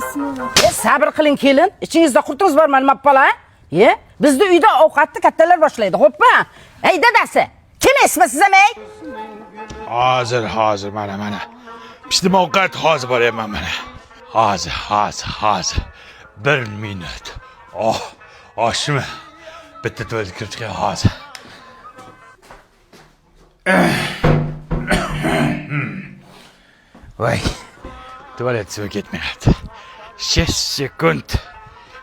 Bismillah. Sabr qiling kelin. Ichingizda qurtimiz bormi nima bola? Bizda uyda ovqatni kattalar boshlaydi, xo'pmi? Ey dadasi, kim esmisiz amay? Hozir mana. Pishdim ovqat hozir boryapman mana. Hozir. 1 minut. Oshmi? Bitta tuvalga kirib chiqay hozir. Voy. Tuvalet suvi ketmayapti. 6 sekund.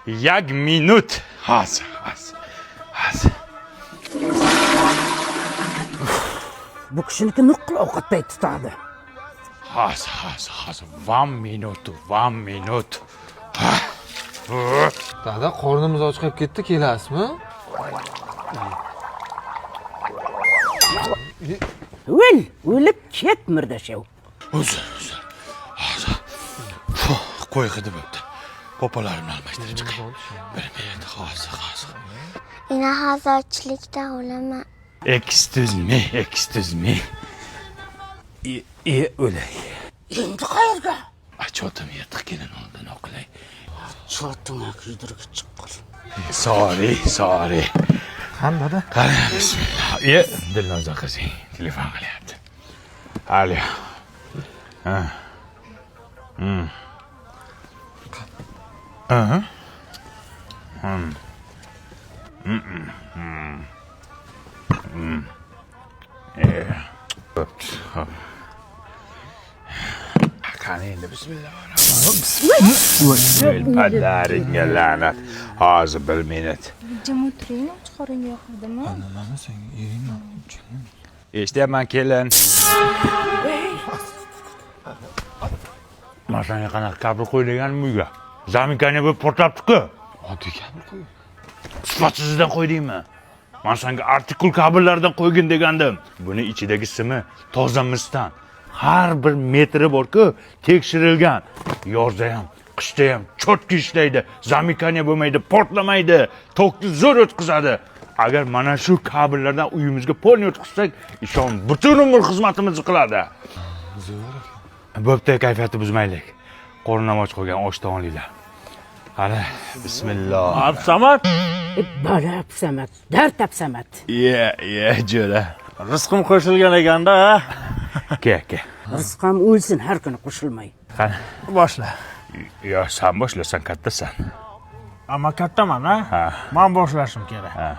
1 minut. Hozir. Bu kishiniki nuqul ovqat payti tutadi. Hozir. 1 minut. Dada, qornimiz ochqab ketdi, kelasizmi? O'lib ket murdashav. Uzr. Hozir. Qo'y hidi bo'pti. Popolarimni almashtirib chiqay. 1 minut hozir. Ina hozirchilikda o'laman. Excuse me. O'lay. Endi qayerga? Achotim yirtiq kelin oldin o'qilay. Cho'tinga kiydirib chiqqan. Sorry. Qani dada? Qani, bismillah. Dilnoza qizing telefon qilyapti. Alo. Qani endi bismillahirrohmanirrohim. Padaringga la'nat. Hozir 1 minut. Jim o'tiring, och qorin yo'qdimi? Nima sen eringmi? Eshityapman kelin. Masanga qanaqa kabel qo'yilganmi uyga? Zaminkani bo'lib portlabdi-ku. Oddiy kabel qo'y. Sifatsizdan qo'ydingmi? Men senga artikul kabellardan qo'ygin degandim. Buni ichidagi simi toza misdan. Har bir metri bor-ku, tekshirilgan. Yozda ham, qishda ham cho'tki ishlaydi. Zaminkani bo'lmaydi, portlamaydi, tokni zo'r o'tkazadi. Agar mana shu kabellardan uyimizga polni o'tkazsak, ishon butun umr xizmatimizni qiladi. Bo'pti, kayfiyatni buzmaylik. Qornim och qolgan osh taomlaylar. Qani, bismillah. Absamat? Bola Absamat, dard Absamat. Jo'ra. Rizqim qo'shilgan ekanda, ha? Ke. Rizqim o'lsin har kuni qo'shilmay. Qani, Boshla. yo sen boshlasan, kattasan. Ammo kattaman, ha? Men boshlashim kerak.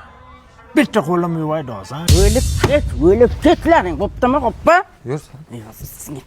Bitta qo'lim yuvaydi hozir. O'lib ketlaring, bo'ptimi, xo'pmi? Yursin. Sizga